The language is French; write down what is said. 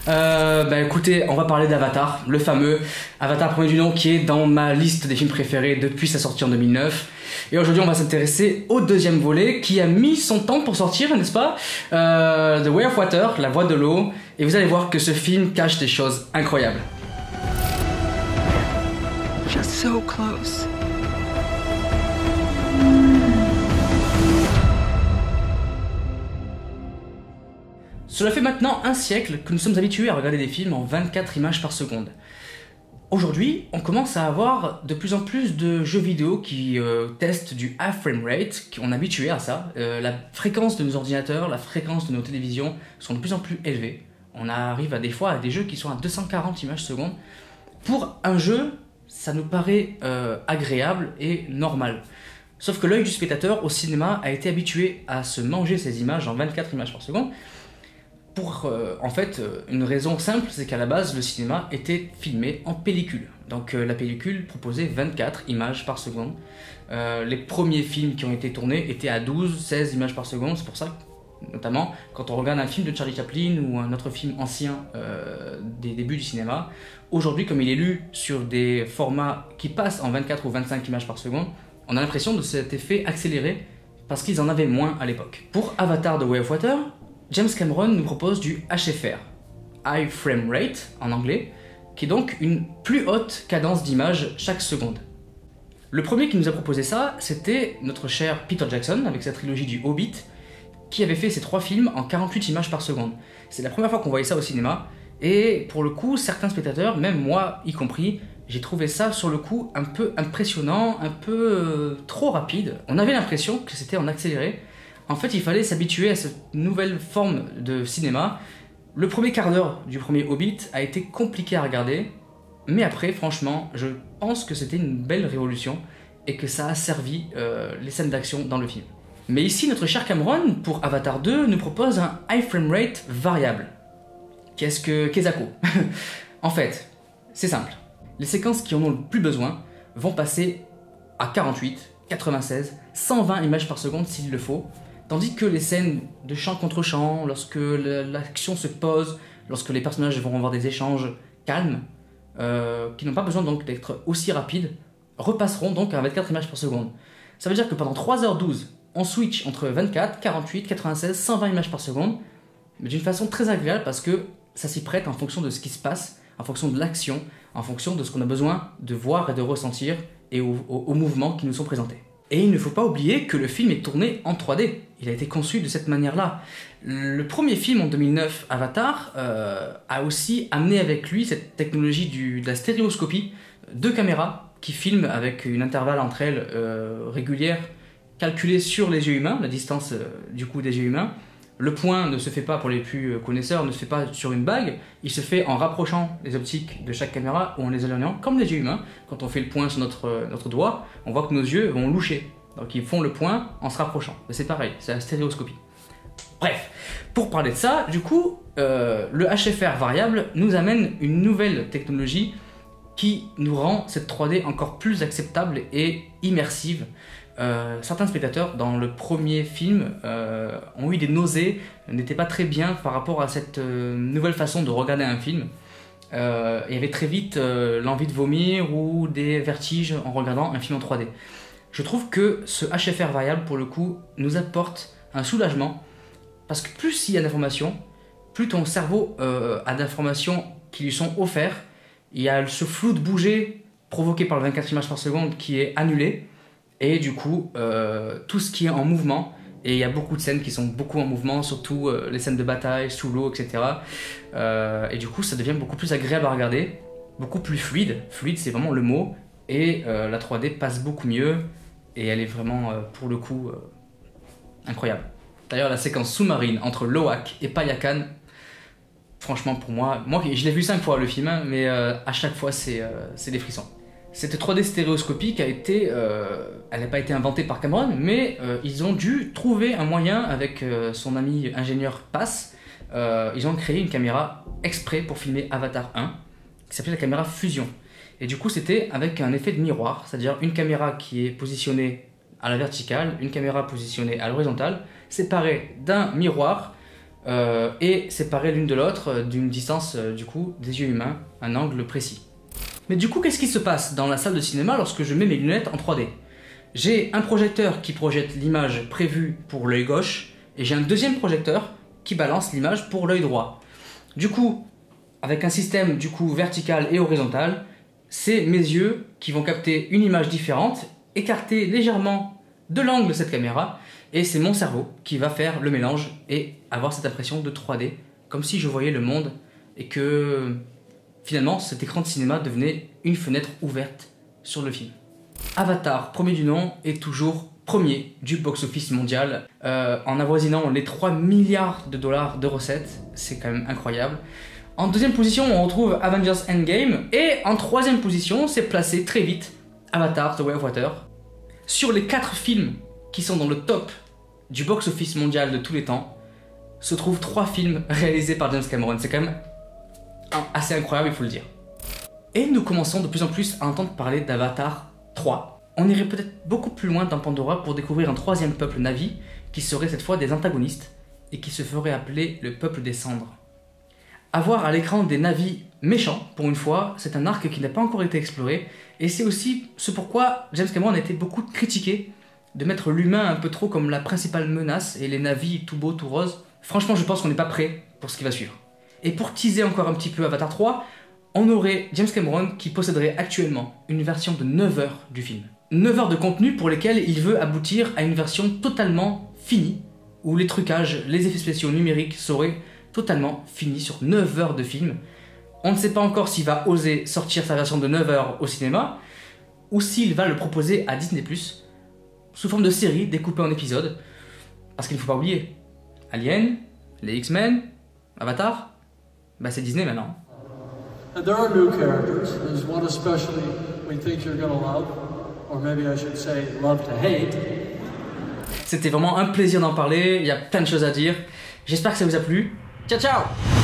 Bah écoutez, on va parler d'Avatar, le fameux Avatar premier du nom qui est dans ma liste des films préférés depuis sa sortie en 2009. Et aujourd'hui on va s'intéresser au deuxième volet qui a mis son temps pour sortir, n'est-ce pas? The Way of Water, la voie de l'eau. Et vous allez voir que ce film cache des choses incroyables. Just so close. Cela fait maintenant un siècle que nous sommes habitués à regarder des films en 24 images par seconde. Aujourd'hui, on commence à avoir de plus en plus de jeux vidéo qui testent du high frame rate, on est habitué à ça. La fréquence de nos ordinateurs, la fréquence de nos télévisions sont de plus en plus élevées. On arrive des fois à des jeux qui sont à 240 images secondes. Pour un jeu, ça nous paraît agréable et normal. Sauf que l'œil du spectateur au cinéma a été habitué à se manger ces images en 24 images par seconde. Pour une raison simple, c'est qu'à la base le cinéma était filmé en pellicule. Donc la pellicule proposait 24 images par seconde. Les premiers films qui ont été tournés étaient à 12-16 images par seconde. C'est pour ça que, notamment, quand on regarde un film de Charlie Chaplin ou un autre film ancien des débuts du cinéma, aujourd'hui, comme il est lu sur des formats qui passent en 24 ou 25 images par seconde, on a l'impression de cet effet accéléré parce qu'ils en avaient moins à l'époque. Pour Avatar The Way of Water, James Cameron nous propose du HFR, High Frame Rate en anglais, qui est donc une plus haute cadence d'image chaque seconde. Le premier qui nous a proposé ça, c'était notre cher Peter Jackson avec sa trilogie du Hobbit, qui avait fait ces 3 films en 48 images par seconde. C'est la première fois qu'on voyait ça au cinéma, et pour le coup, certains spectateurs, même moi y compris, j'ai trouvé ça sur le coup un peu impressionnant, un peu trop rapide. On avait l'impression que c'était en accéléré. En fait, il fallait s'habituer à cette nouvelle forme de cinéma. Le premier quart d'heure du premier Hobbit a été compliqué à regarder, mais après, franchement, je pense que c'était une belle révolution et que ça a servi les scènes d'action dans le film. Mais ici, notre cher Cameron, pour Avatar 2, nous propose un high frame rate variable. Qu'est-ce que quoi? En fait, c'est simple. Les séquences qui en ont le plus besoin vont passer à 48, 96, 120 images par seconde s'il le faut. Tandis que les scènes de champ contre champ, lorsque l'action se pose, lorsque les personnages vont avoir des échanges calmes, qui n'ont pas besoin donc d'être aussi rapides, repasseront donc à 24 images par seconde. Ça veut dire que pendant 3h12, on switch entre 24, 48, 96, 120 images par seconde, mais d'une façon très agréable parce que ça s'y prête en fonction de ce qui se passe, en fonction de l'action, en fonction de ce qu'on a besoin de voir et de ressentir et aux mouvements qui nous sont présentés. Et il ne faut pas oublier que le film est tourné en 3D. Il a été conçu de cette manière-là. Le premier film en 2009, Avatar, a aussi amené avec lui cette technologie de la stéréoscopie, 2 caméras qui filment avec une intervalle entre elles régulière, calculée sur les yeux humains, la distance du coup des yeux humains. Le point ne se fait pas, pour les plus connaisseurs, ne se fait pas sur une bague, il se fait en rapprochant les optiques de chaque caméra ou en les éloignant, comme les yeux humains. Quand on fait le point sur notre doigt, on voit que nos yeux vont loucher. Donc ils font le point en se rapprochant. C'est pareil, c'est la stéréoscopie. Bref, pour parler de ça, du coup, le HFR variable nous amène une nouvelle technologie qui nous rend cette 3D encore plus acceptable et immersive. Certains spectateurs dans le premier film ont eu des nausées, n'étaient pas très bien par rapport à cette nouvelle façon de regarder un film. Il y avait très vite l'envie de vomir ou des vertiges en regardant un film en 3D. Je trouve que ce HFR variable, pour le coup, nous apporte un soulagement parce que plus il y a d'informations, plus ton cerveau a d'informations qui lui sont offertes. Il y a ce flou de bouger provoqué par le 24 images par seconde qui est annulé. Et du coup, tout ce qui est en mouvement, et il y a beaucoup de scènes qui sont beaucoup en mouvement, surtout les scènes de bataille, sous l'eau, etc. Et du coup, ça devient beaucoup plus agréable à regarder, beaucoup plus fluide. Fluide, c'est vraiment le mot. Et la 3D passe beaucoup mieux, et elle est vraiment, pour le coup, incroyable. D'ailleurs, la séquence sous-marine entre Loak et Payakan, franchement, pour moi je l'ai vu 5 fois le film, hein, mais à chaque fois, c'est des frissons. Cette 3D stéréoscopique elle n'a pas été inventée par Cameron, mais ils ont dû trouver un moyen avec son ami ingénieur Pass. Ils ont créé une caméra exprès pour filmer Avatar 1, qui s'appelait la caméra Fusion. Et du coup, c'était avec un effet de miroir, c'est-à-dire une caméra qui est positionnée à la verticale, une caméra positionnée à l'horizontale, séparée d'un miroir et séparées l'une de l'autre d'une distance du coup des yeux humains, un angle précis. Mais du coup, qu'est-ce qui se passe dans la salle de cinéma lorsque je mets mes lunettes en 3D? J'ai un projecteur qui projette l'image prévue pour l'œil gauche et j'ai un deuxième projecteur qui balance l'image pour l'œil droit. Du coup, avec un système du coup vertical et horizontal, c'est mes yeux qui vont capter une image différente, écarter légèrement de l'angle de cette caméra, et c'est mon cerveau qui va faire le mélange et avoir cette impression de 3D, comme si je voyais le monde et que finalement cet écran de cinéma devenait une fenêtre ouverte sur le film. Avatar, premier du nom, est toujours premier du box-office mondial, en avoisinant les 3 milliards de dollars de recettes, c'est quand même incroyable. En deuxième position, on retrouve Avengers Endgame, et en troisième position, c'est placé très vite Avatar The Way of Water. Sur les 4 films qui sont dans le top du box-office mondial de tous les temps, se trouvent 3 films réalisés par James Cameron. C'est quand même assez incroyable, il faut le dire. Et nous commençons de plus en plus à entendre parler d'Avatar 3. On irait peut-être beaucoup plus loin dans Pandora pour découvrir un troisième peuple Na'vi qui serait cette fois des antagonistes et qui se ferait appeler le peuple des cendres. Avoir à l'écran des Na'vi méchants, pour une fois, c'est un arc qui n'a pas encore été exploré, et c'est aussi ce pourquoi James Cameron a été beaucoup critiqué de mettre l'humain un peu trop comme la principale menace et les Na'vi tout beaux, tout roses. Franchement, je pense qu'on n'est pas prêt pour ce qui va suivre. Et pour teaser encore un petit peu Avatar 3, on aurait James Cameron qui posséderait actuellement une version de 9 heures du film. 9 heures de contenu pour lesquelles il veut aboutir à une version totalement finie, où les trucages, les effets spéciaux numériques seraient totalement finis sur 9 heures de film. On ne sait pas encore s'il va oser sortir sa version de 9 heures au cinéma, ou s'il va le proposer à Disney+, sous forme de série découpée en épisodes, parce qu'il ne faut pas oublier, Alien, les X-Men, Avatar, bah c'est Disney maintenant. And there are new characters. There's one especially we think you're gonna love, or maybe I should say love to hate. C'était vraiment un plaisir d'en parler, il y a plein de choses à dire. J'espère que ça vous a plu. Ciao ciao!